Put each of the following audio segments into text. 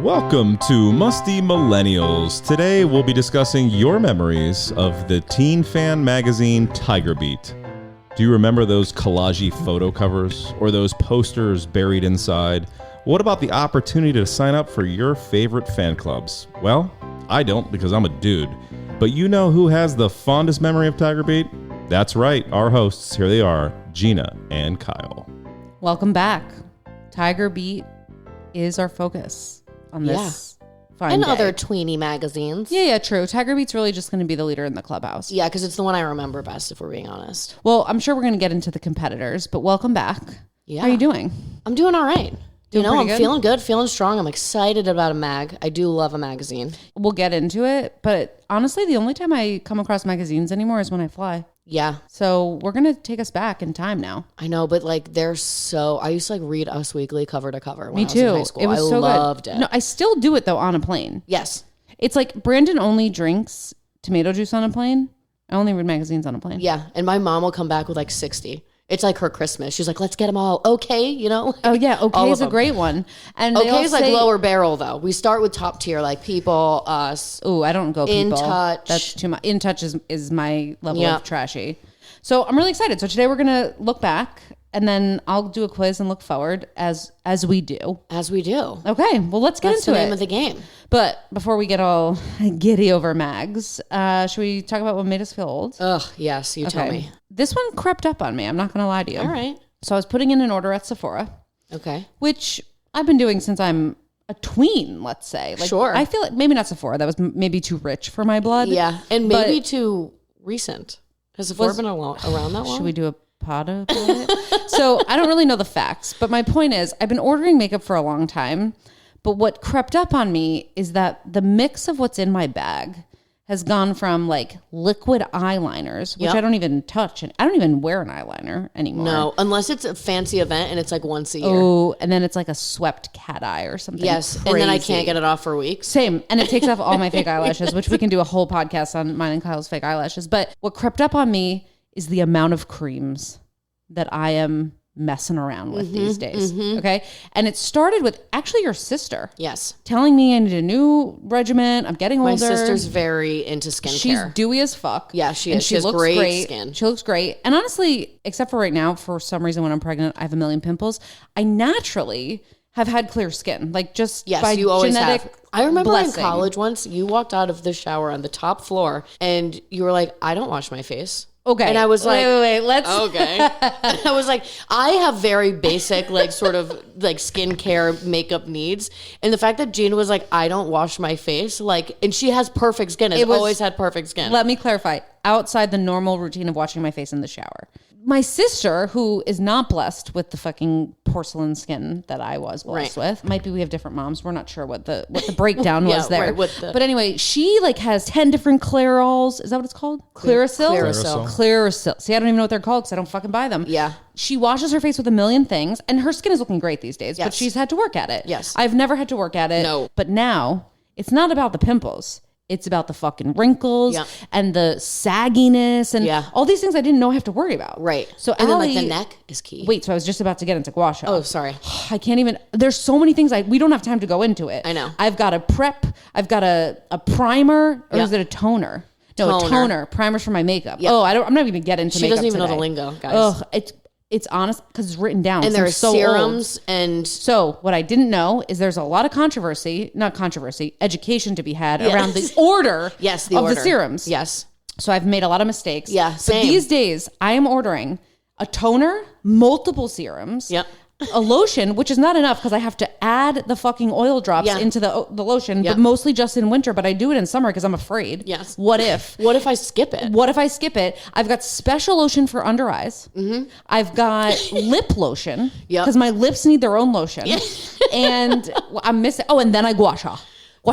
Welcome to Musty Millennials. Today we'll be discussing your memories of the teen fan magazine TigerBeat. Do you remember those collage photo covers or those posters buried inside? What about the opportunity to sign up for your favorite fan clubs? Well, I don't because I'm a dude. But you know who has the fondest memory of TigerBeat? That's right, our hosts. Here they are, Gina and Kyle. Welcome back. TigerBeat is our focus on this fine and day. other tweeny magazines. Yeah, true. TigerBeat's really just going to be the leader in the clubhouse. Yeah, because it's the one I remember best, if we're being honest. Well, I'm sure we're going to get into the competitors, but welcome back. Yeah. How are you doing? I'm doing all right. I'm good? feeling good, feeling strong. I'm excited about a mag. I do love a magazine. We'll get into it, but honestly, the only time I come across magazines anymore is when I fly. Yeah. So we're going to take us back in time now. I know, but they're so... I used to read Us Weekly cover to cover when Me I was too. in high school. It was I so loved good. it. No, I still do it though on a plane. Yes. It's like Brandon only drinks tomato juice on a plane. I only read magazines on a plane. Yeah, and my mom will come back with 60. It's like her Christmas. She's like, let's get them all. Okay, Oh yeah, okay is a great one. And okay is lower barrel though. We start with top tier, like People, Us. Ooh, I don't go People. In Touch. That's too much. In Touch is my level of trashy. So I'm really excited. So today we're gonna look back, and then I'll do a quiz and look forward as we do. As we do. Okay, well let's get That's into the it. name of the game. But before we get all giddy over mags, should we talk about what made us feel old? Ugh, yes, you tell me. This one crept up on me. I'm not gonna lie to you. All right. So I was putting in an order at Sephora. Okay. Which I've been doing since I'm a tween, let's say. Sure. I feel like maybe not Sephora. That was maybe too rich for my blood. Yeah, and maybe too recent. Has Sephora been around that long? Should we do a pod about it? So I don't really know the facts, but my point is I've been ordering makeup for a long time, but what crept up on me is that the mix of what's in my bag has gone from liquid eyeliners, which I don't even touch, and I don't even wear an eyeliner anymore. No, unless it's a fancy event and it's once a year. Oh, and then it's a swept cat eye or something. Yes, crazy. and then I can't get it off for weeks. Same, and it takes off all my fake eyelashes, which we can do a whole podcast on mine and Kyle's fake eyelashes. But what crept up on me is the amount of creams that I am messing around with these days. Okay. And it started with actually your sister. Yes. Telling me I need a new regimen. I'm getting older. My sister's very into skincare. She's dewy as fuck. Yeah, she is. And She has great skin. She looks great. And honestly, except for right now, for some reason when I'm pregnant, I have a million pimples. I naturally have had clear skin. By you always genetic have. I remember blessing. in college once, you walked out of the shower on the top floor and you were like, I don't wash my face. Okay. And I was like, wait, let's. Okay. And I was like, I have very basic, skincare makeup needs. And the fact that Gina was like, I don't wash my face, and she has perfect skin, has always had perfect skin. Let me clarify. Outside the normal routine of washing my face in the shower. My sister, who is not blessed with the fucking porcelain skin that I was blessed with, might be we have different moms. We're not sure what the breakdown was there. Right, but anyway, she has 10 different Clairols. Is that what it's called? Clearasil. See, I don't even know what they're called because I don't fucking buy them. Yeah. She washes her face with a million things, and her skin is looking great these days. Yes. But she's had to work at it. Yes. I've never had to work at it. No. But now it's not about the pimples. It's about the fucking wrinkles and the sagginess and all these things I didn't know I have to worry about. Right. So and then the neck is key. Wait, so I was just about to get into gua sha. Oh, sorry. I can't even. There's so many things. We don't have time to go into it. I know. I've got a prep. I've got a primer. Or is it a toner? No, a toner. Primers for my makeup. Yep. Oh, I'm not even going to get into makeup She doesn't even today. know the lingo, guys. Ugh, it's honest because it's written down. And there are serums old. and... So what I didn't know is there's a lot of education to be had around the order of the serums. Yes. So I've made a lot of mistakes. Yeah, same. But these days I am ordering a toner, multiple serums, a lotion, which is not enough because I have to add the fucking oil drops into the lotion, but mostly just in winter. But I do it in summer because I'm afraid. Yes. What if? What if I skip it? I've got special lotion for under eyes. Mm-hmm. I've got lip lotion because my lips need their own lotion. And I'm missing. Oh, and then I gua sha.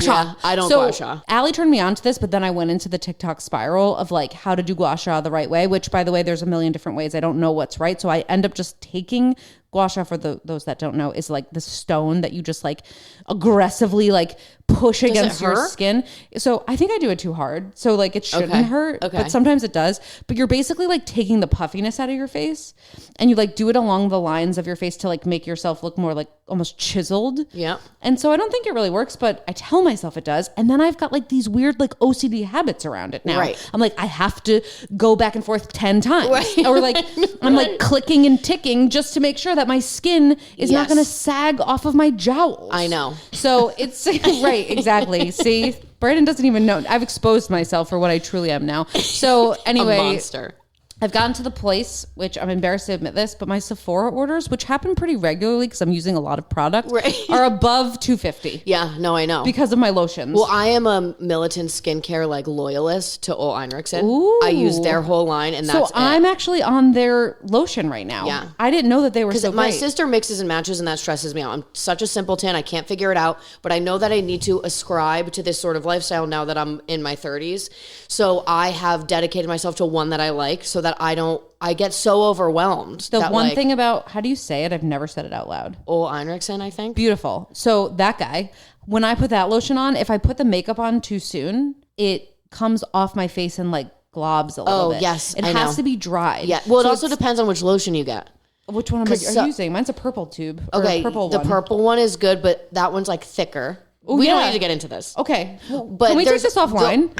Yeah, I don't gua sha. Allie turned me on to this, but then I went into the TikTok spiral of how to do gua sha the right way, which by the way, there's a million different ways. I don't know what's right. So I end up just taking gua sha, for those that don't know, is like the stone that you just like aggressively like push against your skin. So I think I do it too hard. So like it shouldn't hurt, but sometimes it does. But you're basically like taking the puffiness out of your face, and you like do it along the lines of your face to like make yourself look more like almost chiseled. Yeah. And so I don't think it really works, but I tell myself it does. And then I've got like these weird like OCD habits around it now. Right. I'm like, I have to go back and forth 10 times. Right. Or like I'm like clicking and ticking just to make sure that my skin is not going to sag off of my jowls. I know. So it's right, exactly. See, Brandon doesn't even know. I've exposed myself for what I truly am now. So anyway, a monster. I've gotten to the place, which I'm embarrassed to admit this, but my Sephora orders, which happen pretty regularly because I'm using a lot of product, are above $250. Yeah, no, I know. Because of my lotions. Well, I am a militant skincare like loyalist to Ole Einrichsen. Ooh. I use their whole line, and that's I'm actually on their lotion right now. Yeah. I didn't know that they were so great. My sister mixes and matches, and that stresses me out. I'm such a simpleton. I can't figure it out, but I know that I need to ascribe to this sort of lifestyle now that I'm in my 30s. So I have dedicated myself to one that I like so that I get so overwhelmed. The one thing about, how do you say it? I've never said it out loud. Ole Einrichsen, I think. Beautiful. So that guy, when I put that lotion on, if I put the makeup on too soon, it comes off my face and like globs a little bit. Oh, yes. It has to be dry. Yeah. Well, it also depends on which lotion you get. Which one am I using? Mine's a purple tube. Okay. The purple one is good, but that one's like thicker. Ooh, we don't need to get into this. Okay. But can we take this offline?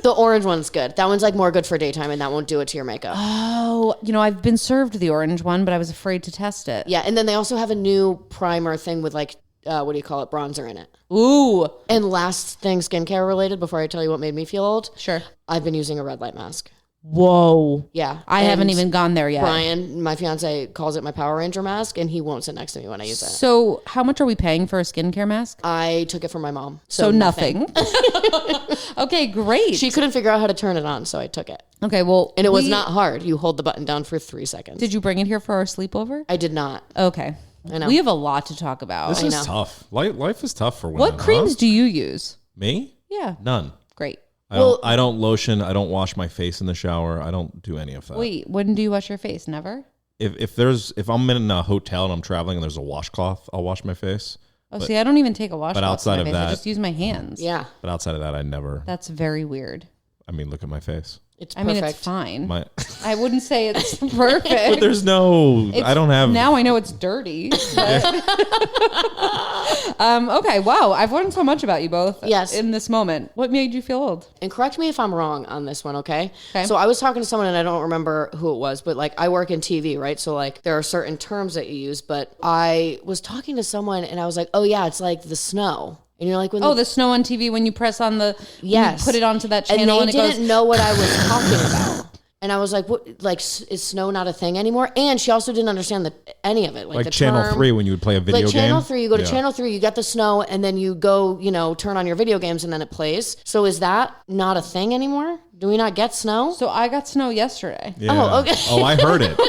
The orange one's good. That one's like more good for daytime, and that won't do it to your makeup. Oh, I've been served the orange one, but I was afraid to test it. Yeah, and then they also have a new primer thing with like, what do you call it? Bronzer in it. Ooh. And last thing, skincare related, before I tell you what made me feel old. Sure. I've been using a red light mask. Whoa. Yeah. I haven't even gone there yet. Brian, my fiance, calls it my Power Ranger mask, and he won't sit next to me when I use it. So how much are we paying for a skincare mask? I took it from my mom. So nothing. Okay, great. She couldn't figure out how to turn it on, so I took it. Okay, well. And it was not hard. You hold the button down for 3 seconds. Did you bring it here for our sleepover? I did not. Okay. I know. We have a lot to talk about. This is tough. Life is tough for women. What creams do you use? Me? Yeah. None. Great. I don't lotion. I don't wash my face in the shower. I don't do any of that. Wait, when do you wash your face? Never? If I'm in a hotel and I'm traveling and there's a washcloth, I'll wash my face. See, I don't even take a washcloth. But outside of that, I just use my hands. Yeah. But outside of that, I never. That's very weird. I mean, look at my face. It's perfect. I mean, it's fine. My I wouldn't say it's perfect. But there's no. I don't have. Now I know it's dirty. But okay. Wow. I've learned so much about you both. Yes. In this moment. What made you feel old? And correct me if I'm wrong on this one, okay? Okay. So I was talking to someone and I don't remember who it was, but like I work in TV, right? So like there are certain terms that you use, but I was talking to someone and I was like, oh yeah, it's like the snow. And you're like, the snow on TV when you press on the, you put it onto that channel and it didn't goes, know what I was talking about. And I was like, what, like, is snow not a thing anymore? And she also didn't understand any of it. Like the Channel term, 3 when you would play a video game. Channel 3, you go to Channel 3, you get the snow, and then you go, turn on your video games and then it plays. So is that not a thing anymore? Do we not get snow? So I got snow yesterday. Yeah. Oh, okay. Oh, I heard it.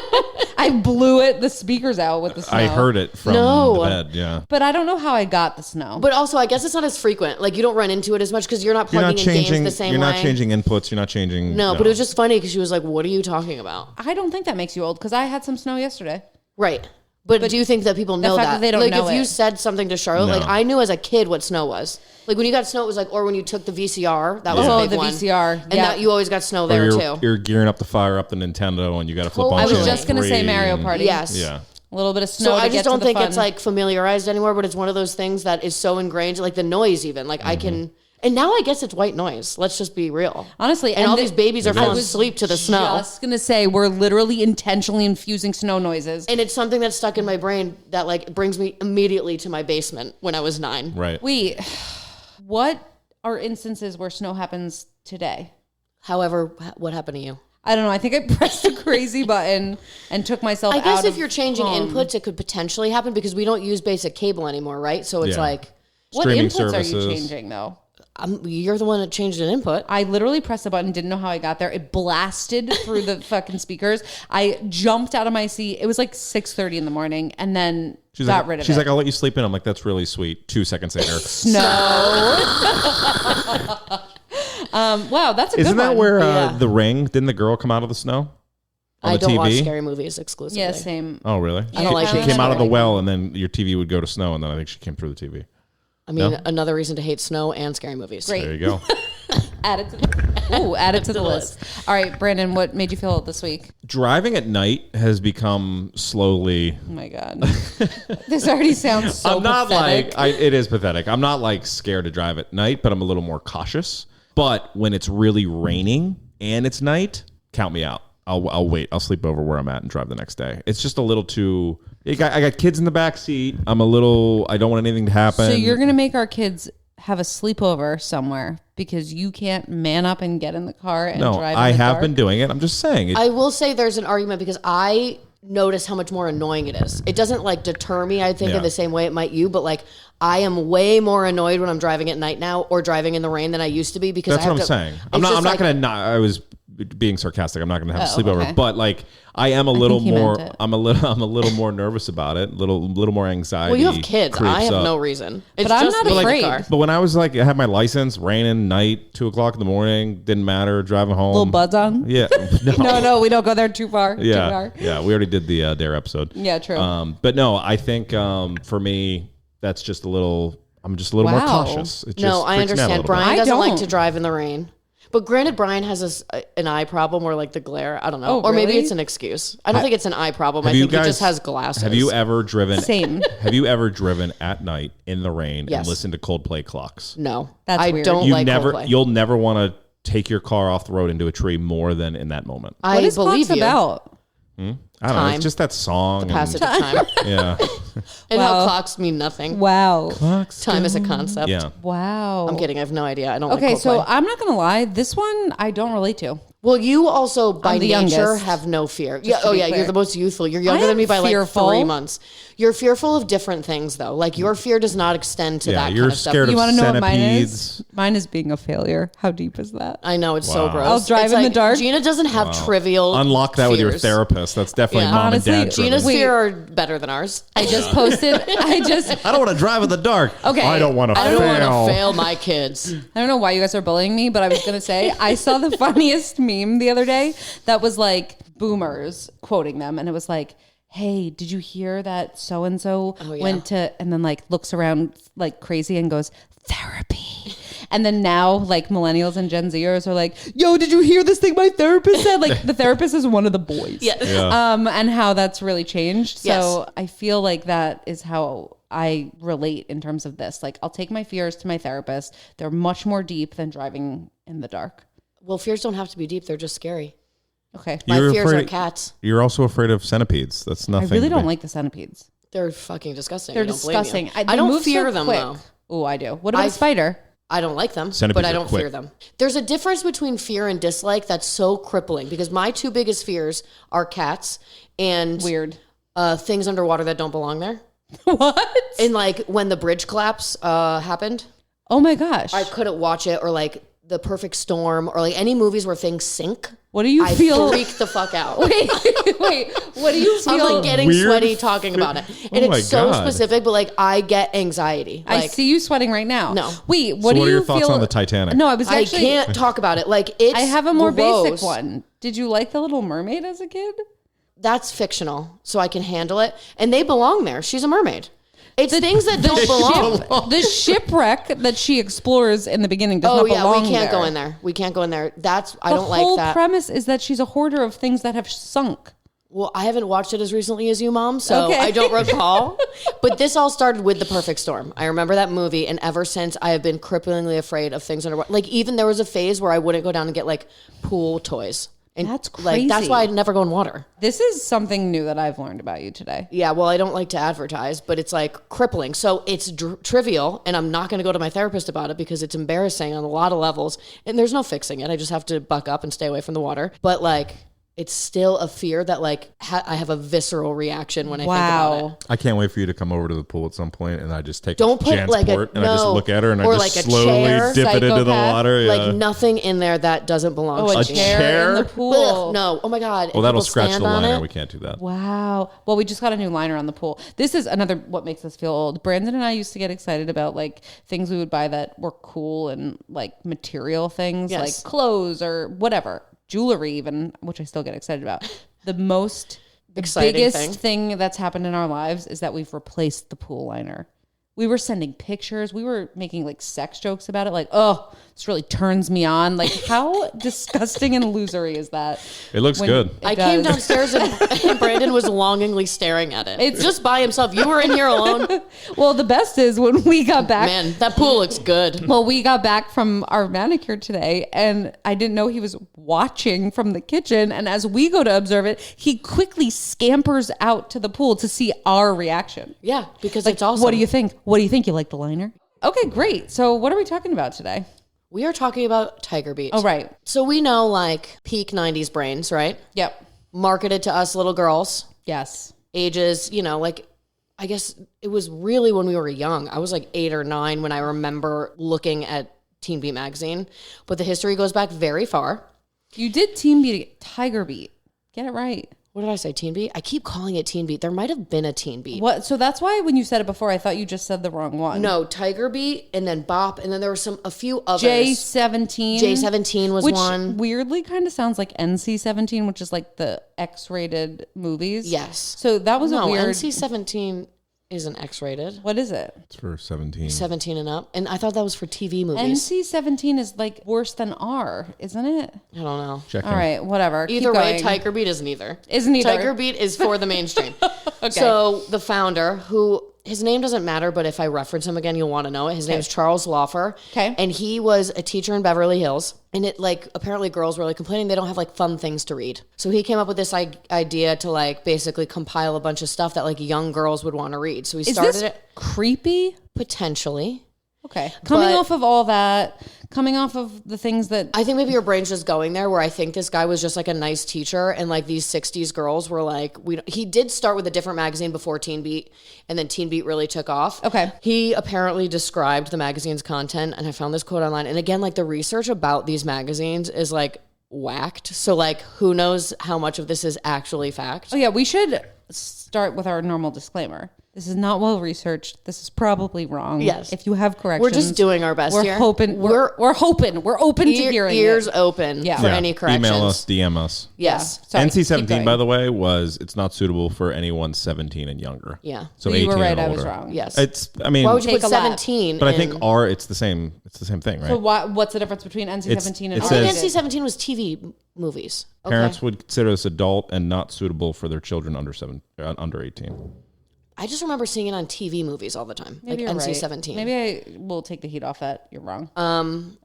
I blew the speakers out with the snow. I heard it from the bed, yeah. But I don't know how I got the snow. But also, I guess it's not as frequent. Like, you don't run into it as much because you're not plugging in games the same way. You're not changing inputs. You're not changing... No, but it was just funny because she was like, what are you talking about? I don't think that makes you old because I had some snow yesterday. Right. But do you think that people know that? They don't know if you said something to Charlotte, like I knew as a kid what snow was. Like when you got snow, it was like, or when you took the VCR, that was a big one. VCR. And that you always got snow there too. You're gearing up to fire up the Nintendo and you got to flip on I was channel just going to say 3 Mario Party. Yes. Yeah. A little bit of snow. So I just don't think fun. it's like familiarized anymore, but it's one of those things that is so ingrained, like the noise even. Like I can, and now I guess it's white noise. Let's just be real. Honestly. And all these babies are falling asleep to the snow. I was just going to say, we're literally intentionally infusing snow noises. And it's something that's stuck in my brain that like brings me immediately to my basement when I was 9. Right. What are instances where snow happens today? However, what happened to you? I don't know. I think I pressed a crazy button and took myself out. I guess if you're changing inputs, it could potentially happen because we don't use basic cable anymore, right? So it's like... What Streaming inputs services. are you changing, though? You're the one that changed an input. I literally pressed the button, didn't know how I got there. It blasted through the fucking speakers. I jumped out of my seat. It was like 6:30 in the morning, and then got rid of it. She's like, I'll let you sleep in. I'm like, that's really sweet. 2 seconds later. Snow. Wow, that's a good one. Isn't that where The Ring, didn't the girl come out of the snow? I don't TV? watch scary movies exclusively. Yeah, same. Oh, really? I don't like She being came out of the scared. well, and then your TV would go to snow, and then I think she came through the TV. I mean, No? another reason to hate snow and scary movies. Great. There you go. Add it to the list. All right, Brandon, what made you feel this week? Driving at night has become slowly. Oh my God. This already sounds so I'm not pathetic. it is pathetic. I'm not like scared to drive at night, but I'm a little more cautious. But when it's really raining and it's night, count me out. I'll wait. I'll sleep over where I'm at and drive the next day. It's just a little too. I got kids in the back seat. I don't want anything to happen. So you're going to make our kids have a sleepover somewhere because you can't man up and get in the car and No, drive in I the have dark? been doing it. I'm just saying. I will say there's an argument because I notice how much more annoying it is. It doesn't like deter me, I think, Yeah. in the same way it might you, but like I am way more annoyed when I'm driving at night now or driving in the rain than I used to be because That's I have what I'm to, saying. it's I'm not just like- gonna not. I was being sarcastic. I'm not gonna have a sleepover, okay. but like I am a little he more. meant it. I'm a little more nervous about it. Little more anxiety. Well, you have kids. I creeps have up. no reason. It's But I'm just not me in the afraid. car. But when I was like, I had my license, raining, night, 2:00 in the morning, didn't matter. Driving home, Little buds on? Yeah, No, we don't go there too far. Too yeah, far. yeah. We already did the Dare episode. Yeah, true. But no, I think for me, that's just a little. I'm just a little more Wow. cautious. It No, just I freaks me out a understand. little bit. Brian I doesn't like don't. to drive in the rain. But granted, Brian has an eye problem or like the glare. I don't know. Oh, or maybe really? it's an excuse. I don't think it's an eye problem. I Have you think he just guys- has glasses. Have you ever driven? Same. Have you ever driven at night in the rain Yes. and listened to Coldplay clocks? No. That's I weird. don't You like never. Coldplay. You'll never want to take your car off the road into a tree more than in that moment. I What is believe Clocks you. about? I don't know. Time. It's just that song. Passage of time. Yeah. And Wow. how clocks mean nothing. Wow. Time is a concept. Yeah. Wow. I'm kidding. I have no idea. I don't Okay, like Coldplay. so I'm not going to lie. This one I don't relate to. Well, you also by I'm the nature youngest. have no fear. to Yeah. Oh be yeah. clear. You're the most youthful. You're younger I than me am by fearful. like 3 months. You're fearful of different things though. Like your fear does not extend to Yeah, that you're kind of stuff. scared You of want to know what mine centipedes. is? Mine is being a failure. How deep is that? I know it's so Wow. gross. I'll drive It's in the like, dark. Gina doesn't have trivial. Unlock that with your fears. therapist. That's definitely Yeah. mom Honestly, and dad. Gina's driven. Wait. fear are better than ours. I just posted. I don't want to drive in the dark. Okay. I don't want to I fail. don't want to fail my kids. I don't know why you guys are bullying me, but I was going to say I saw the funniest meme the other day that was like boomers quoting them. And it was like, hey, did you hear that so-and-so yeah. went to, and then like looks around like crazy and goes, therapy. And then now like millennials and Gen Zers are like, yo, did you hear this thing my therapist said? Like the therapist is one of the boys. Yeah. And how that's really changed. So Yes. I feel like that is how I relate in terms of this. Like I'll take my fears to my therapist. They're much more deep than driving in the dark. Well, fears don't have to be deep. They're just scary. Okay. My You're fears are afraid- cats. You're also afraid of centipedes. That's I nothing. really to don't be- like the centipedes. They're fucking disgusting. They're I don't blame you. disgusting. I they don't move fear so them quick. though. Oh, I do. What about a I've- spider? I don't like them, Centipedes but I are don't quick. fear them. There's a difference between fear and dislike that's so crippling because my two biggest fears are cats and Weird. things underwater that don't belong there. What? And like when the bridge collapse happened, Oh my gosh. I couldn't watch it, or like The Perfect Storm, or like any movies where things sink. What do you I feel? freak the fuck out. Wait. What do you feel? I'm like getting Weird sweaty talking about it. And Oh my it's so God. specific, but like I get anxiety. I Like see you sweating right now. No. Wait. What So do what are you your thoughts feel? on the Titanic? No, I was I actually. can't talk about it. Like it's I have a more gross. basic one. Did you like The Little Mermaid as a kid? That's fictional, so I can handle it. And they belong there. She's a mermaid. It's things that don't belong. The shipwreck that she explores in the beginning does Oh not yeah, belong we can't there. go in there. We can't go in there. That's I The don't like whole that. premise is that she's a hoarder of things that have sunk. Well, I haven't watched it as recently as you, Mom, so Okay. I don't recall. But this all started with The Perfect Storm. I remember that movie, and ever since I have been cripplingly afraid of things underwater. Like even there was a phase where I wouldn't go down and get like pool toys. And That's like that's crazy. why I'd never go in water. This is something new that I've learned about you today. Yeah, well, I don't like to advertise, but it's like crippling. So it's trivial, and I'm not going to go to my therapist about it because it's embarrassing on a lot of levels, and there's no fixing it. I just have to buck up and stay away from the water. But like, it's still a fear that like I have a visceral reaction when I think about it. I can't wait for you to come over to the pool at some point, and I just take Don't a put like a Jansport and I just look at her and I or just like a slowly chair, dip it into the psychopath. water. Yeah. like nothing in there that doesn't belong. Oh, a to me. chair in the chair? pool. Ugh, no, oh my god. well, that'll People scratch stand the on liner. it. We can't do that. Wow. Well, we just got a new liner on the pool. This is another what makes us feel old. Brandon and I used to get excited about like things we would buy that were cool and like material things Yes. like clothes or whatever. Jewelry even, which I still get excited about. The most exciting biggest thing that's happened in our lives is that we've replaced the pool liner. We were sending pictures. We were making like sex jokes about it. Like, oh, this really turns me on. Like, how disgusting and losery is that? It looks good. I came downstairs and Brandon was longingly staring at it. It's just by himself. You were in here alone. Well, the best is when we got back. Man, that pool looks good. Well, we got back from our manicure today, and I didn't know he was watching from the kitchen. And as we go to observe it, he quickly scampers out to the pool to see our reaction. Yeah, because Like, it's awesome. what do you think? What do you think? You like the liner? Okay, great. So what are we talking about today? We are talking about TigerBeat. Oh, right. So we know like peak 90s brains, right? Yep. Marketed to us little girls. Yes. Ages, like I guess it was really when we were young. I was like 8 or 9 when I remember looking at Teen Beat magazine. But the history goes back very far. You did Teen Beat, TigerBeat. Get it right. What did I say? Teen Beat? I keep calling it Teen Beat. There might have been a Teen Beat. What? So that's why when you said it before, I thought you just said the wrong one. No, TigerBeat and then Bop, and then there were a few others. J17. J17 was which one. Weirdly kind of sounds like NC-17, which is like the X-rated movies. Yes. So that was a weird. NC-17 isn't X-rated. What is it? It's for 17. 17 and up. And I thought that was for TV movies. NC-17 is like worse than R, isn't it? I don't know. Checking. All right, whatever. Either Keep way, going. TigerBeat isn't either. Isn't either. TigerBeat is for the mainstream. Okay. So the founder, who his name doesn't matter, but if I reference him again, you'll want to know it. His name is Charles Laufer. Okay. And he was a teacher in Beverly Hills. And it apparently girls were complaining they don't have fun things to read. So he came up with this idea to basically compile a bunch of stuff that young girls would want to read. So he started it creepy? potentially. Okay. Coming off of all that, coming off of the things that I think maybe your brain's just going there where I think this guy was just a nice teacher and these 60s girls were he did start with a different magazine before Teen Beat and then Teen Beat really took off. Okay. He apparently described the magazine's content and I found this quote online and again the research about these magazines is whacked. So who knows how much of this is actually fact. Oh yeah, we should start with our normal disclaimer. This is not well researched. This is probably wrong. Yes. If you have corrections, We're just doing our best here. Hoping, we're hoping. We're open to hearing ears it. open for any corrections. Email us, DM us. Yes. Sorry, keep NC-17, going. by the way, it's not suitable for anyone 17 and younger. Yeah. So you 18 were right. and I older. was wrong. Yes. Why would you Take put a lap. 17? But I think R, it's the same thing, right? So what's the difference between NC-17 and it R? says- NC-17 was TV movies. Okay. Parents would consider this adult and not suitable for their children under 18. I just remember seeing it on TV movies all the time, Maybe you're NC-17. right. Maybe I will take the heat off that. You're wrong.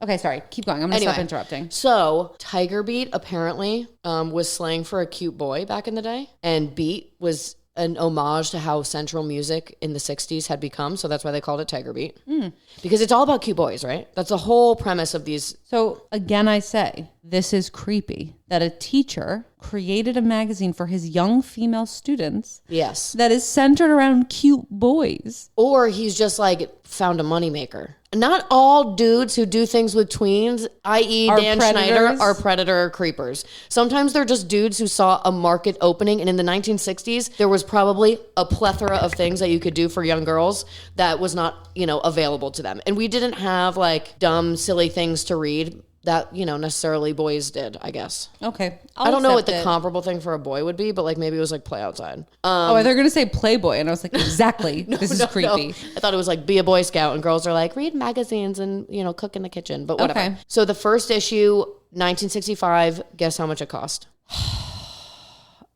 Okay, sorry. Keep going. I'm going to stop interrupting. So TigerBeat apparently was slang for a cute boy back in the day, and beat was an homage to how Central music in the 60s had become. So that's why they called it TigerBeat. Because it's all about cute boys, right? That's the whole premise of these. So again, I say, this is creepy that a teacher created a magazine for his young female students Yes. that is centered around cute boys. Or he's just found a moneymaker. Not all dudes who do things with tweens, i.e. Are Dan predators? Schneider, are predator creepers. Sometimes they're just dudes who saw a market opening. And in the 1960s, there was probably a plethora of things that you could do for young girls that was not, available to them. And we didn't have dumb, silly things to read that, necessarily boys did, I guess. Okay. I don't know what the accept it. comparable thing for a boy would be, but maybe it was play outside. Oh, they're going to say Playboy. And I was like, exactly. This is creepy. No. I thought it was be a Boy Scout, and girls are read magazines and, cook in the kitchen, but whatever. Okay. So the first issue, 1965, guess how much it cost?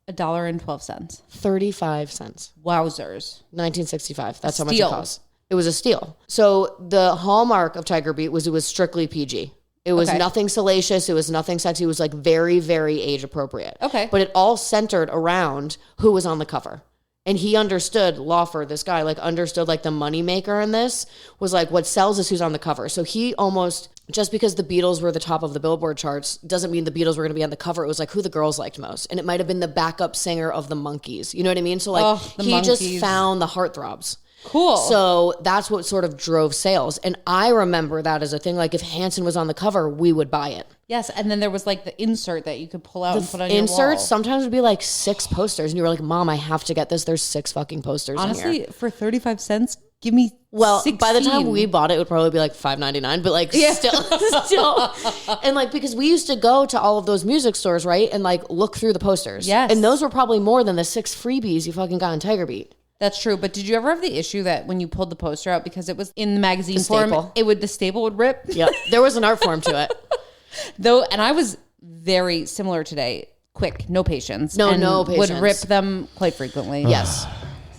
$1.12. 35 cents. Wowzers. 1965. That's how much it Steal. cost. It was a steal. So the hallmark of TigerBeat was it was strictly PG. It was Okay. nothing salacious. It was nothing sexy. It was very, very age appropriate. Okay. But it all centered around who was on the cover. And he understood, Laufer, this guy, understood the moneymaker in this was what sells is who's on the cover. So he almost, just because the Beatles were the top of the Billboard charts, doesn't mean the Beatles were going to be on the cover. It was who the girls liked most. And it might have been the backup singer of the Monkees. You know what I mean? So the he just Monkees. found the Heartthrobs. Cool. So that's what sort of drove sales. And I remember that as a thing. If Hanson was on the cover, we would buy it. Yes, and then there was the insert that you could pull out and put on your wall. Inserts sometimes would be 6 posters. And you were Mom, I have to get this. There's 6 fucking posters in Honestly, here. for 35 cents, give me Well, 16. by the time we bought it would probably be like $5.99, but like still. And like, because we used to go to all of those music stores, right? And like look through the posters. Yes. And those were probably more than the 6 freebies you fucking got on TigerBeat. That's true. But did you ever have the issue that when you pulled the poster out, because it was in the magazine form, staple. the staple would rip? Yep. There was an art form to it. Though, and I was very similar today. Quick, no patience. No and patience. Would rip them quite frequently. Yes.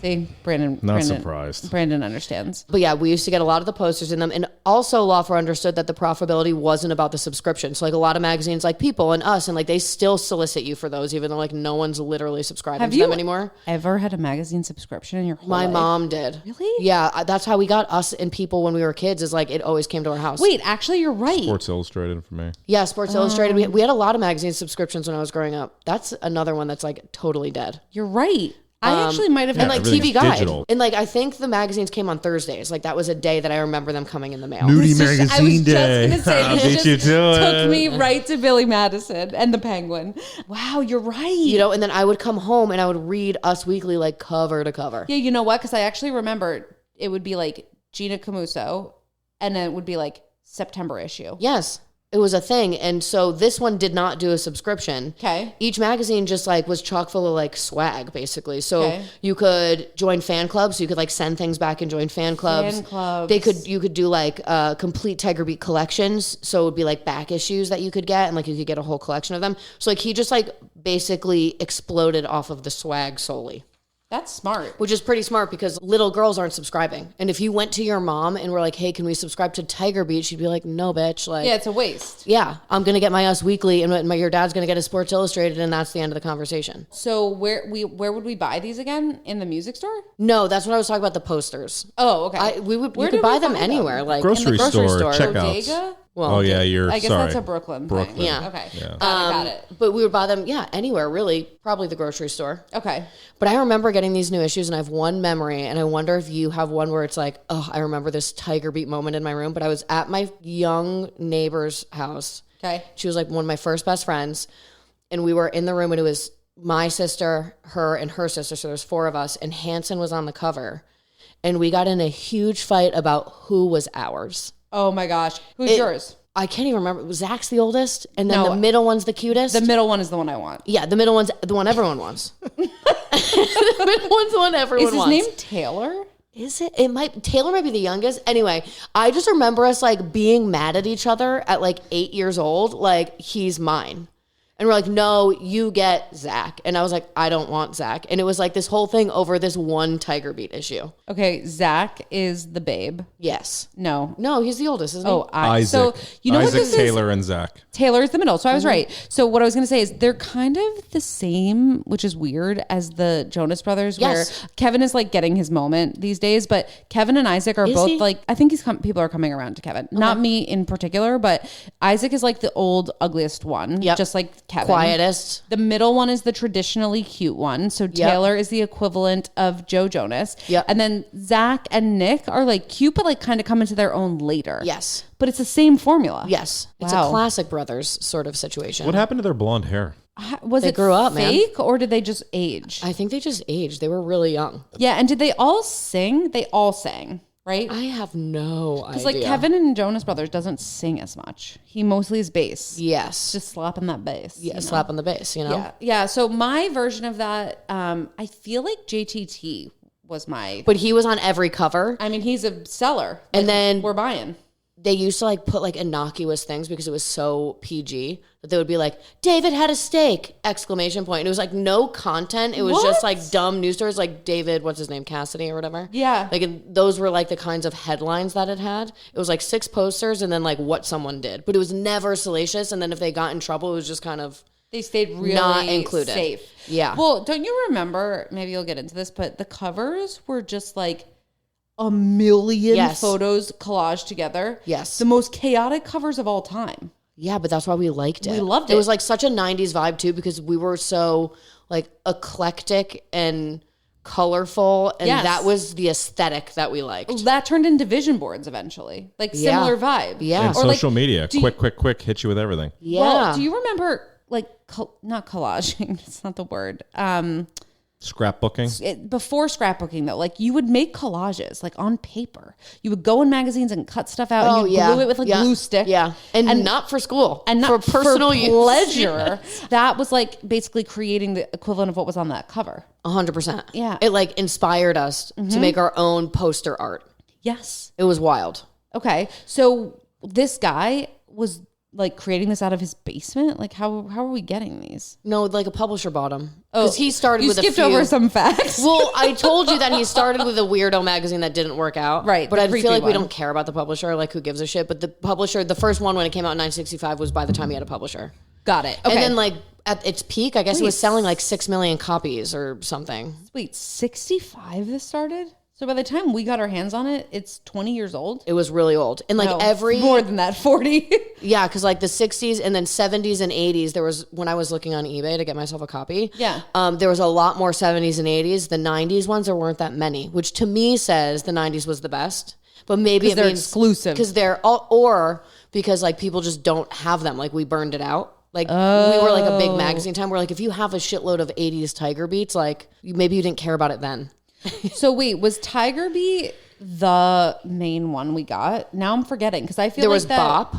See, Brandon. Not surprised. Brandon understands. But yeah, we used to get a lot of the posters in them. And also Lawful understood that the profitability wasn't about the subscription. So like a lot of magazines like People and Us, and like they still solicit you for those, even though like no one's literally subscribing to them anymore. Ever had a magazine subscription in your whole My life? mom did. Really? Yeah, that's how we got Us and People when we were kids, is like it always came to our house. Wait, actually, you're right. Sports Illustrated for me. Yeah, Sports Illustrated. We had a lot of magazine subscriptions when I was growing up. That's another one that's like totally dead. You're right. I actually might have And had like everything's TV Guide. digital. And like I think the magazines came on Thursdays. Like that was a day that I remember them coming in the mail. Nudie I was magazine day. just gonna say I'll this beat just you to it. took me right to Billy Madison and the Penguin. Wow, you're right. You know, and then I would come home and I would read Us Weekly like cover to cover. Yeah, you know what? Because I actually remember it would be like Gina Camuso, and then it would be like September issue. Yes. It was a thing. And so this one did not do a subscription. Okay. Each magazine just like was chock full of like swag basically. So Okay. you could join fan clubs. So you could like send things back and join fan clubs. Fan clubs. You could do like complete TigerBeat collections. So it would be like back issues that you could get, and like you could get a whole collection of them. So like he just like basically exploded off of the swag solely. That's smart. Which is pretty smart because little girls aren't subscribing. And if you went to your mom and were like, hey, can we subscribe to TigerBeat? She'd be like, no, bitch. Like, Yeah, it's a waste. yeah, I'm going to get my Us Weekly and your dad's going to get a Sports Illustrated, and that's the end of the conversation. So where would we buy these again? In the music store? No, that's what I was talking about, the posters. Oh, okay. You Where could did buy we them find anywhere. them? Like Grocery in the grocery store, store. checkouts. Bodega? Well, Oh yeah, you're I guess sorry. that's a Brooklyn Brooklyn. thing. Yeah. Okay. Yeah. Got it. But we would buy them, anywhere, really. Probably the grocery store. Okay. But I remember getting these new issues, and I have one memory, and I wonder if you have one where it's like, oh, I remember this TigerBeat moment in my room. But I was at my young neighbor's house. Okay. She was like one of my first best friends, and we were in the room, and it was my sister, her, and her sister. So there's 4 of us, and Hanson was on the cover, and we got in a huge fight about who was ours. Oh my gosh. Who's yours? I can't even remember. Zach's the oldest, and then No. the middle one's the cutest. The middle one is the one I want. Yeah, the middle one's the one everyone wants. The middle one's the one everyone Is his wants. name Taylor? Is it? Taylor might be the youngest. Anyway, I just remember us like being mad at each other at like 8 years old. Like, he's mine. And we're like, no, you get Zach. And I was like, I don't want Zach. And it was like this whole thing over this one TigerBeat issue. Okay, Zach is the babe. Yes. No. No, he's the oldest, isn't he? Oh, Isaac. So you know Isaac, what this Taylor, is? and Zach. Taylor is the middle. So I was right. So what I was going to say is they're kind of the same, which is weird, as the Jonas Brothers, Yes. where Kevin is like getting his moment these days. But Kevin and Isaac are Is both he? like, I think people are coming around to Kevin. Not me in particular, but Isaac is like the old, ugliest one, Yep. just like Kevin. Quietest. The middle one is the traditionally cute one. So Taylor is the equivalent of Joe Jonas. Yep. And then Zach and Nick are like cute, but like kind of come into their own later. Yes. But it's the same formula. Yes. It's Wow. a classic brothers sort of situation. What happened to their blonde hair? Was They it grew up, man. fake or did they just age? I think they just aged. They were really young. Yeah, and did they all sing? They all sang, right? I have no idea. Because like Kevin and Jonas Brothers doesn't sing as much. He mostly is bass. Yes. Just slapping that bass. Yeah, you know? slap on the bass, you know? Yeah. Yeah. So my version of that, I feel like JTT was my. But he was on every cover. I mean, he's a seller. And then we're buying. they used to like put like innocuous things because it was so PG that they would be like, David had a steak, exclamation point. And it was like no content. It was just What? like dumb news stories like David, what's his name, Cassidy or whatever. Yeah. Like those were like the kinds of headlines that it had. It was like 6 posters and then like what someone did. But it was never salacious. And then if they got in trouble, it was just kind of They stayed really not included. safe. Yeah. Well, don't you remember, maybe you'll get into this, but the covers were just like a million Yes. photos collaged together. Yes. The most chaotic covers of all time. Yeah, but that's why we liked it. We loved It it. was like such a 90s vibe too because we were so like eclectic and colorful and Yes. that was the aesthetic that we liked. That turned into vision boards eventually. Like Yeah. similar vibe. Yeah. And Or like, social media. do you- Quick, hit you with everything. Yeah. Well, do you remember like not collaging? It's not the word. Scrapbooking? Before scrapbooking, though, like you would make collages like on paper. You would go in magazines and cut stuff out and you glue it with like glue stick. Yeah. And not for school. And not for personal for use. Pleasure. That was like basically creating the equivalent of what was on that cover. 100%. Yeah. It like inspired us to make our own poster art. Yes. It was wild. Okay. So this guy was like creating this out of his basement? Like how are we getting these? No, like a publisher bought them. Because he started with a few. You skipped over some facts. Well, I told you that he started with a weirdo magazine that didn't work out. Right. But I feel like we don't care about the publisher. Like who gives a shit? But the publisher, the first one when it came out in 1965 was by the time he had a publisher. Got it. Okay. And then like at its peak, I guess it was selling like 6 million copies or something. Wait, 65 this started? So by the time we got our hands on it, it's 20 years old? It was really old. And like more than that, 40. Yeah, because like the 60s and then 70s and 80s, there was, when I was looking on eBay to get myself a copy, there was a lot more 70s and 80s. The 90s ones, there weren't that many, which to me says the 90s was the best. But maybe it they're means exclusive. Because they're all, or because like people just don't have them. Like we burned it out. Like we were like a big magazine time where like if you have a shitload of 80s TigerBeats, like maybe you didn't care about it then. So wait, was TigerBeat the main one we got? Now I'm forgetting because I feel there like was Bop.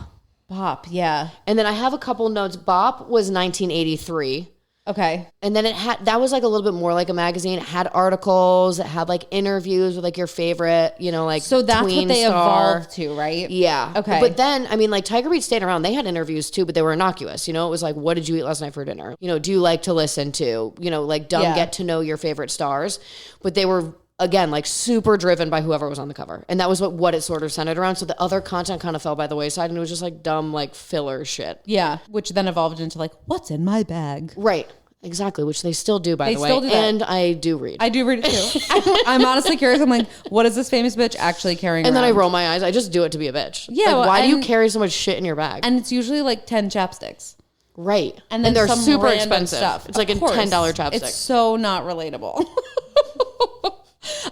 Bop, yeah. And then I have a couple notes. Bop was 1983. Okay. And then it had, that was like a little bit more like a magazine. It had articles, it had like interviews with like your favorite, you know, like so that's Tween what they star. evolved to, right? Yeah. Okay. But then, I mean, like TigerBeat stayed around. They had interviews too, but they were innocuous. You know, it was like, what did you eat last night for dinner? You know, do you like to listen to, you know, like get to know your favorite stars. But they were, again, like super driven by whoever was on the cover. And that was what it sort of centered around. So the other content kind of fell by the wayside and it was just like dumb, like filler shit. Yeah. Which then evolved into like, what's in my bag? Right. Exactly, which they still do, by the way. Still do that. And I do read. I do read it too. I'm honestly curious. I'm like, what is this famous bitch actually carrying and around? then I roll my eyes. I just do it to be a bitch. Yeah. Like, why do you carry so much shit in your bag? And it's usually like 10 chapsticks. Right. And then they're some super random expensive. Stuff. It's like a $10 chapstick. It's so not relatable.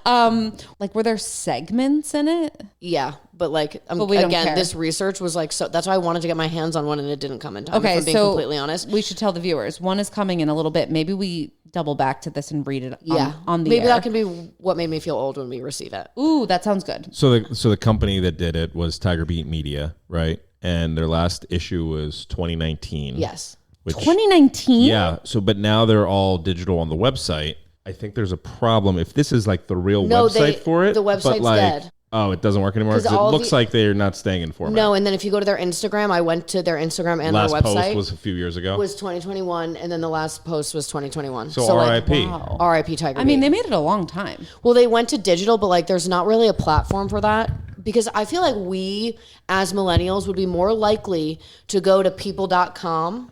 Like were there segments in it? Yeah, but like again, this research was like so. That's why I wanted to get my hands on one, and it didn't come in time. Okay, if I'm being completely honest. We should tell the viewers one is coming in a little bit. Maybe we double back to this and read it. On the maybe air. that can be what made me feel old when we receive it. Ooh, that sounds good. So the company that did it was TigerBeat Media, right? And their last issue was 2019. Yes, 2019. Yeah. So, but now they're all digital on the website. I think there's a problem if this is like the real website for it. The website's but like, dead. Oh, it doesn't work anymore because it looks like they're not staying in format. No, and then if you go to their Instagram, I went to their Instagram and last their website. Last post was a few years ago. Was 2021, and then the last post was 2021. So RIP. Wow. RIP TigerBeat. I mean, they made it a long time. Well, they went to digital, but like there's not really a platform for that. Because I feel like we, as millennials, would be more likely to go to people.com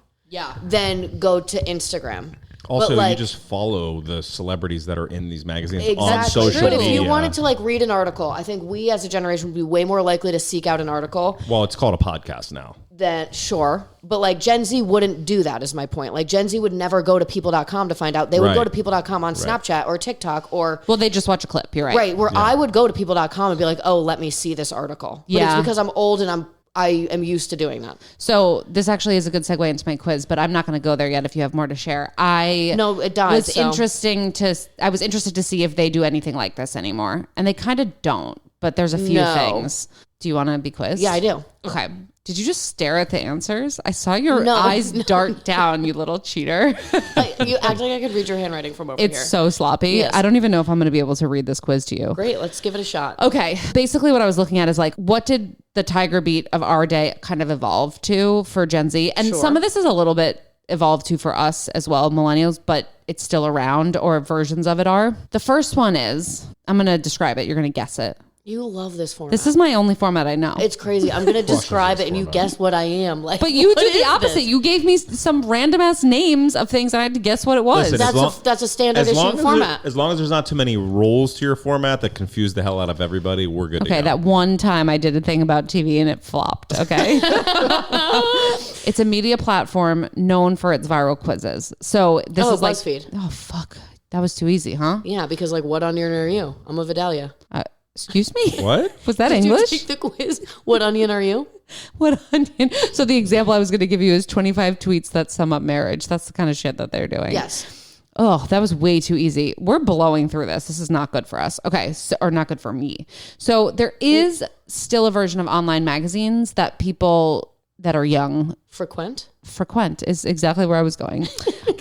than go to Instagram. Also, like, you just follow the celebrities that are in these magazines on exactly. social But media. if you wanted to like read an article, I think we as a generation would be way more likely to seek out an article. Well, it's called a podcast now. Then sure. But like Gen Z wouldn't do that is my point. Like Gen Z would never go to people.com to find out. They would go to people.com on Snapchat or TikTok or... Well, they just watch a clip. You're right. Right. Where I would go to people.com and be like, oh, let me see this article. But it's because I'm old and I am used to doing that. So this actually is a good segue into my quiz, but I'm not going to go there yet if you have more to share. No, it does. I was interested to see if they do anything like this anymore. And they kind of don't, but there's a few things. Do you want to be quizzed? Yeah, I do. Okay. Did you just stare at the answers? I saw your eyes dart down, you little cheater. You act like I could read your handwriting from over here. It's so sloppy. Yes. I don't even know if I'm going to be able to read this quiz to you. Great. Let's give it a shot. Okay. Basically what I was looking at is like, what did the TigerBeat of our day kind of evolve to for Gen Z? And some of this is a little bit evolved to for us as well, millennials, but it's still around or versions of it are. The first one is, I'm going to describe it. You're going to guess it. You love this format. This is my only format I know. It's crazy. I'm going to describe it and you guess what I am. Like, but you do the opposite. This? You gave me some random ass names of things and I had to guess what it was. Listen, that's a standard issue format. As long as there's not too many rules to your format that confuse the hell out of everybody, we're good to go. Okay, that one time I did a thing about TV and it flopped, okay? It's a media platform known for its viral quizzes. So this is like... BuzzFeed. Oh, fuck. That was too easy, huh? Yeah, because like, what onion are you? I'm a Vidalia. Excuse me? What? Was that Did English? you take the quiz? What onion are you? What onion? So the example I was going to give you is 25 tweets that sum up marriage. That's the kind of shit that they're doing. Yes. Oh, that was way too easy. We're blowing through this. This is not good for us. Okay. So, or not good for me. So there is still a version of online magazines that people that are young frequent is exactly where I was going.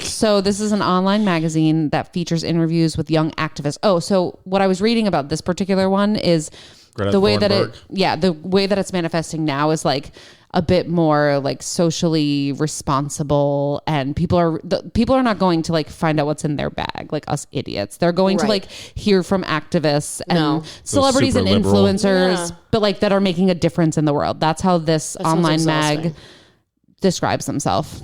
So this is an online magazine that features interviews with young activists. Oh, so what I was reading about this particular one is Greta the way Thunberg. the way that it's manifesting now is like a bit more like socially responsible, and people are not going to like find out what's in their bag like us idiots. They're going to like hear from activists and celebrities and influencers, but like that are making a difference in the world. That's how this online mag describes themselves.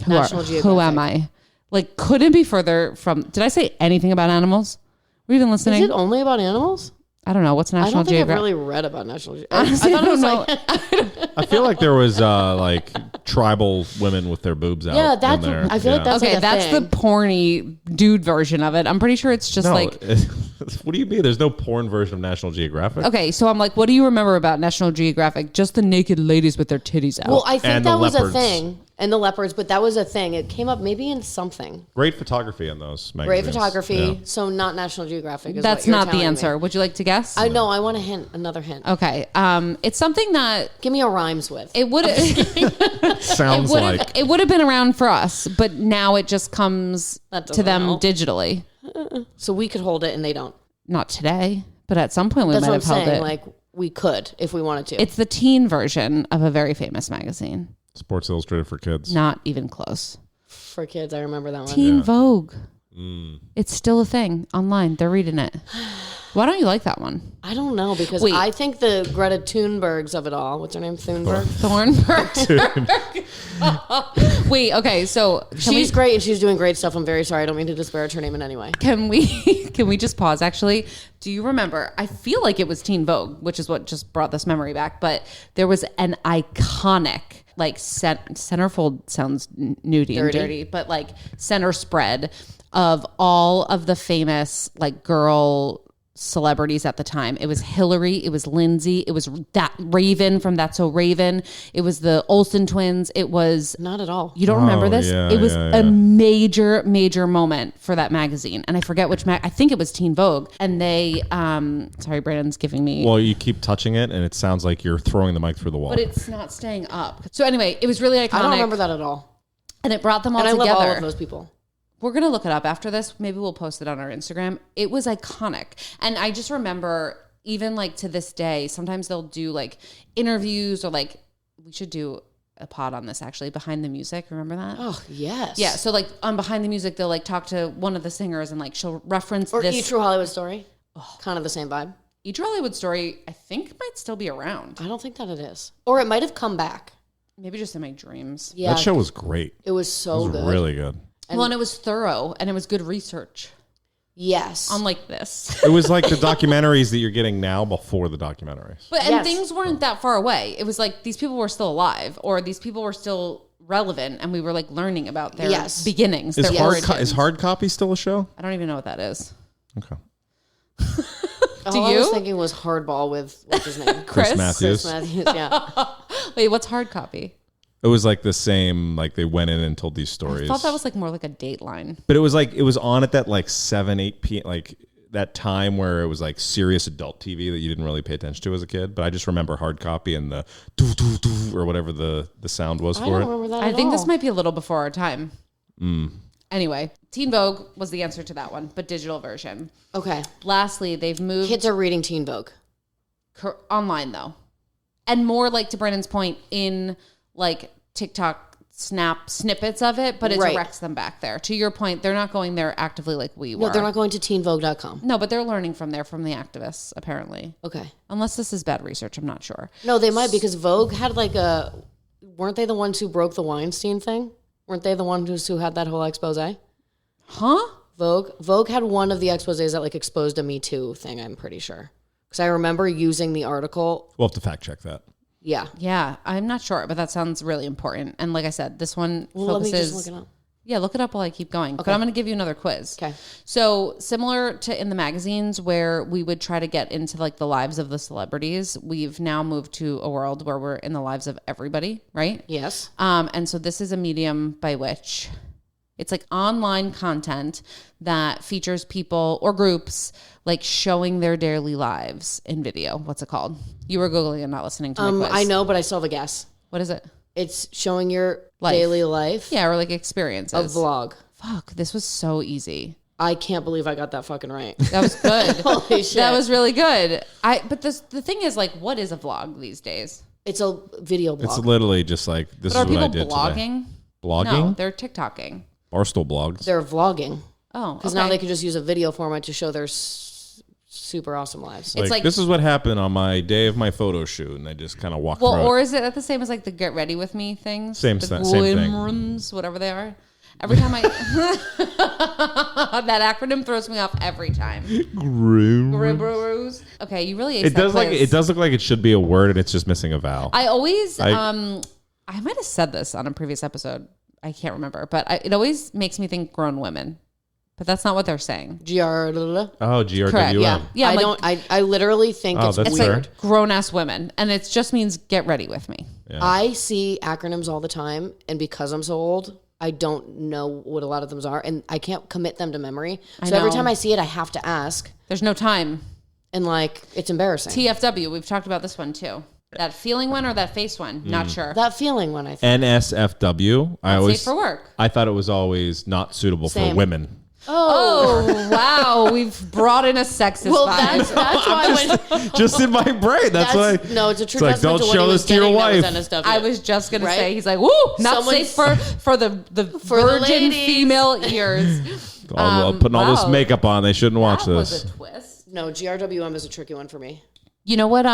Who am I? Like, couldn't be further from. Did I say anything about animals? Were you even listening? Is it only about animals? I don't know. What's National Geographic? I don't think I've really read about National Geographic. Honestly, I don't know. I feel like there was like tribal women with their boobs out. Yeah, that's. in there. I feel like that's okay. like That's thing. the porny dude version of it. I'm pretty sure it's just like. What do you mean? There's no porn version of National Geographic. Okay, so I'm like, what do you remember about National Geographic? Just the naked ladies with their titties out. Well, I think And that the was leopards. a thing. And the leopards, but that was a thing. It came up maybe in something. Great photography in those magazines. Great photography. Yeah. So not National Geographic. Is That's what you're not the telling answer. Me. Would you like to guess? I know. I want a hint. Another hint. Okay. It's something that Give me a rhymes with. it would Sounds like. it would have been around for us, but now it just comes That to doesn't them help. digitally. So we could hold it and they don't. Not today, but at some point we That's might what I'm have held saying. it. Like we could if we wanted to. It's the teen version of a very famous magazine. Sports Illustrated for kids. Not even close. For kids. I remember that one. Teen Vogue. It's still a thing online. They're reading it. Why don't you like that one? I don't know because Wait. I think the Greta Thunbergs of it all. What's her name? Thunberg. Thornburg. Wait, okay, so She's great and she's doing great stuff. I'm very sorry. I don't mean to disparage her name in any way. can we just pause actually? Do you remember? I feel like it was Teen Vogue, which is what just brought this memory back, but there was an iconic like centerfold sounds nudie and dirty, but like center spread of all of the famous like girl celebrities at the time. It was Hillary, it was Lindsay, it was that Raven from That's So Raven, it was the Olsen twins, it was Not at all. you don't remember this? yeah, it was yeah. a major moment for that magazine. And I forget which I think it was Teen Vogue. And they sorry, Brandon's giving me Well, you keep touching it, and it sounds like you're throwing the mic through the wall. but it's not staying up. So anyway, it was really iconic. I don't remember that at all. And it brought them all And I together. love all of those people. We're going to look it up after this. Maybe we'll post it on our Instagram. It was iconic. And I just remember even like to this day, sometimes they'll do like interviews or like we should do a pod on this actually, Behind the Music. Remember that? Oh, yes. Yeah. So like on Behind the Music, they'll like talk to one of the singers and like she'll reference Or this. E! True Hollywood Story. Kind of the same vibe. E! True Hollywood Story, I think might still be around. I don't think that it is. Or it might have come back. Maybe just in my dreams. Yeah. That show was great. It was so It was good. really good. Well, and it was thorough and it was good research. Yes. Unlike this. It was like the documentaries that you're getting now before the documentaries. But Yes. and things weren't that far away. It was like these people were still alive, or these people were still relevant, and we were like learning about their beginnings. Is their origins. is hard copy still a show? I don't even know what that is. Okay. All I you? was thinking was Hardball with, what's his name? Chris Matthews. Chris Matthews, yeah. Wait, what's hard copy? It was like the same, like they went in and told these I stories. thought that was like more like a Dateline. But it was like, it was on at that like 7, 8 p.m., like that time where it was like serious adult TV that you didn't really pay attention to as a kid. But I just remember hard copy and the doo doo doo or whatever the sound was I for don't it. remember that I at think all. this might be a little before our time. Anyway, Teen Vogue was the answer to that one, but digital version. Okay. Lastly, they've moved Kids are reading Teen Vogue. online though, and more like to Brennan's point in like TikTok snap snippets of it, but it Right. directs them back there. To your point, they're not going there actively like we were. No, they're not going to teenvogue.com. No, but they're learning from there from the activists apparently. Okay. Unless this is bad research, I'm not sure. No, they might because Vogue had like a. Weren't they the ones who broke the Weinstein thing? Weren't they the ones who had that whole expose? Huh? Vogue had one of the exposés that like exposed a Me Too thing. I'm pretty sure because I remember using the article. We'll have to fact check that. Yeah. Yeah, I'm not sure, but that sounds really important. And like I said, this one Well, let me focuses. just look it up. Yeah, look it up while I keep going. But I'm going to give you another quiz. Okay. So similar to in the magazines where we would try to get into like the lives of the celebrities, we've now moved to a world where we're in the lives of everybody, right? Yes. And so this is a medium by which It's like online content that features people or groups like showing their daily lives in video. What's it called? You were Googling and not listening to my quiz. I know, but I still have a guess. What is it? It's showing your daily life. Yeah, or like experiences. A vlog. Fuck, this was so easy. I can't believe I got that fucking right. That was good. Holy shit. That was really good. But the thing is, like, what is a vlog these days? It's a video blog. It's literally just like, this is what I did blogging? today. Blogging? No, they're TikToking. Barstool blogs. They're vlogging. Oh, because now they can just use a video format to show their super awesome lives. It's like this is what happened on my day of my photo shoot, and I just kind of walk through or it. is it the same as like the get ready with me things? Same the thing. Rooms, whatever they are. Every time that acronym throws me off every time. Okay, you really it does look like it should be a word, and it's just missing a vowel. I always I might have said this on a previous episode. I can't remember, but it always makes me think grown women. But that's not what they're saying. GRWM. Correct, yeah. I literally think it's that's weird. Like grown ass women, and it just means get ready with me. Yeah. I see acronyms all the time, and because I'm so old, I don't know what a lot of them are, and I can't commit them to memory. So every time I see it, I have to ask. There's no time. And like, it's embarrassing. TFW, we've talked about this one too. That feeling one or that face one? Not sure. That feeling one, I think. NSFW. Safe for work. I thought it was always not suitable for women. Oh, wow. We've brought in a sexist vibe. That's why just in my brain. That's why. No, it's a true it's like, don't to show this to your wife. I was just going to say, he's like, woo, not safe for the virgin female ears. Putting all this makeup on. They shouldn't watch this. Was a twist. No, GRWM is a tricky one for me. You know what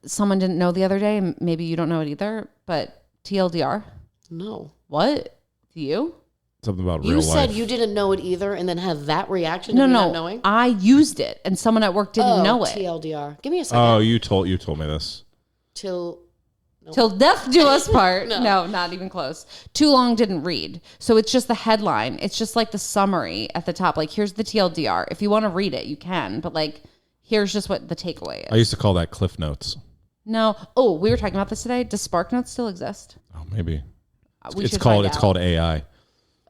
someone didn't know the other day? Maybe you don't know it either, but TLDR? No. What? Do you? Something about real You life. said you didn't know it either and then have that reaction to me not knowing? I used it and someone at work didn't know it. TLDR. Give me a second. Oh, you told me this. Till death do us part. No, not even close. Too long didn't read. So it's just the headline. It's just like the summary at the top. Like, here's the TLDR. If you want to read it, you can. But like, here's just what the takeaway is. I used to call that Cliff Notes. No. Oh, we were talking about this today. Does Spark Notes still exist? Oh, maybe. It's called AI.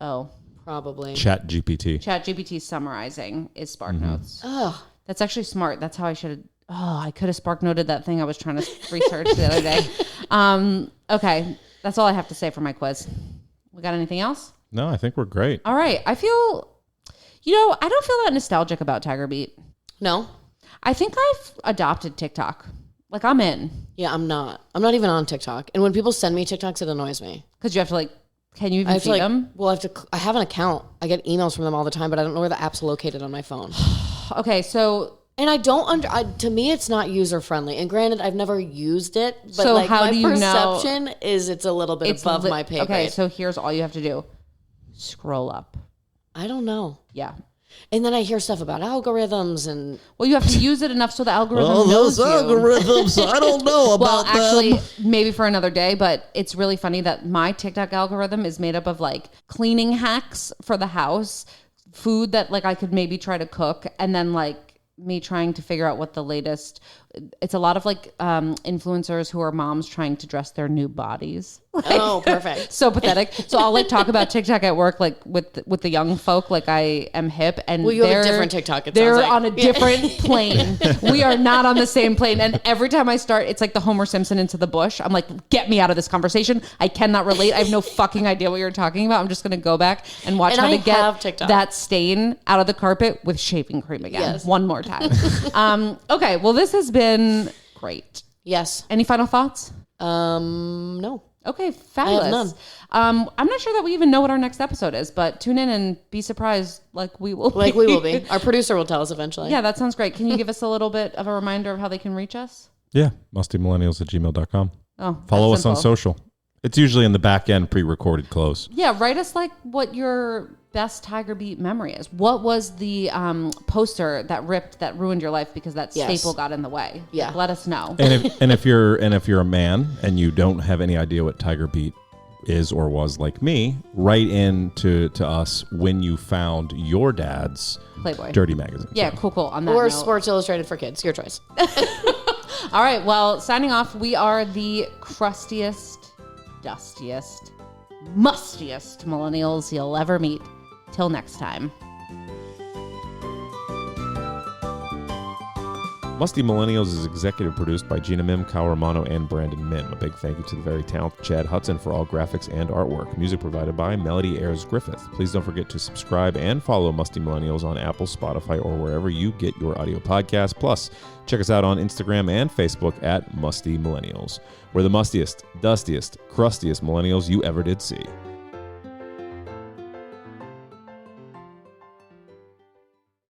Oh, probably. Chat GPT. Chat GPT summarizing is Spark Notes. Oh, that's actually smart. That's how I should have. Oh, I could have Spark Noted that thing I was trying to research the other day. Okay, that's all I have to say for my quiz. We got anything else? No, I think we're great. All right. I feel, I don't feel that nostalgic about TigerBeat. No. I think I've adopted TikTok. Like, I'm in. Yeah, I'm not. I'm not even on TikTok. And when people send me TikToks, it annoys me. Because you have to can you even see them? Well, I have an account. I get emails from them all the time, but I don't know where the app's located on my phone. Okay, so... And I don't to me, it's not user friendly. And granted, I've never used it, but so how my do you perception is it's a little bit above my pay grade. Okay, so here's all you have to do. Scroll up. I don't know. Yeah. And then I hear stuff about algorithms and... Well, you have to use it enough so the algorithm knows you. Algorithms, I don't know about actually, maybe for another day, but it's really funny that my TikTok algorithm is made up of cleaning hacks for the house, food that I could maybe try to cook, and then me trying to figure out what the latest... It's a lot of influencers who are moms trying to dress their new bodies. Oh, perfect. So pathetic. So I'll talk about TikTok at work with the young folk I am hip, and you have a different TikTok. They're on a different plane. We are not on the same plane. And every time I start, it's like the Homer Simpson into the bush. I'm like, get me out of this conversation. I cannot relate. I have no fucking idea what you're talking about. I'm just gonna go back and watch how to get that stain out of the carpet with shaving cream again. Yes. One more time. Okay. Well, this has been great. Yes. Any final thoughts? No. Okay, fabulous. I have none. I'm not sure that we even know what our next episode is, but tune in and be surprised we will be. We will be. Our producer will tell us eventually. Yeah, that sounds great. Can you give us a little bit of a reminder of how they can reach us? Yeah, mustymillennials@gmail.com. Oh, follow us on social. It's usually in the back end pre-recorded close. Yeah, write us what your best TigerBeat memory is. What was the poster that ruined your life because that staple got in the way? Yeah, let us know. And if you're a man and you don't have any idea what TigerBeat is or was like me, write in to us when you found your dad's Playboy dirty magazine. Yeah, cool. On that or note. Sports Illustrated for kids. Your choice. All right. Well, signing off. We are the crustiest, dustiest, mustiest millennials you'll ever meet. Till next time. Musty Millennials is executive produced by Gina Mim, Kyle Romano, and Brandon Mim. A big thank you to the very talented Chad Hudson for all graphics and artwork. Music provided by Melody Ayers Griffith. Please don't forget to subscribe and follow Musty Millennials on Apple, Spotify, or wherever you get your audio podcasts. Plus, check us out on Instagram and Facebook at Musty Millennials. We're the mustiest, dustiest, crustiest millennials you ever did see.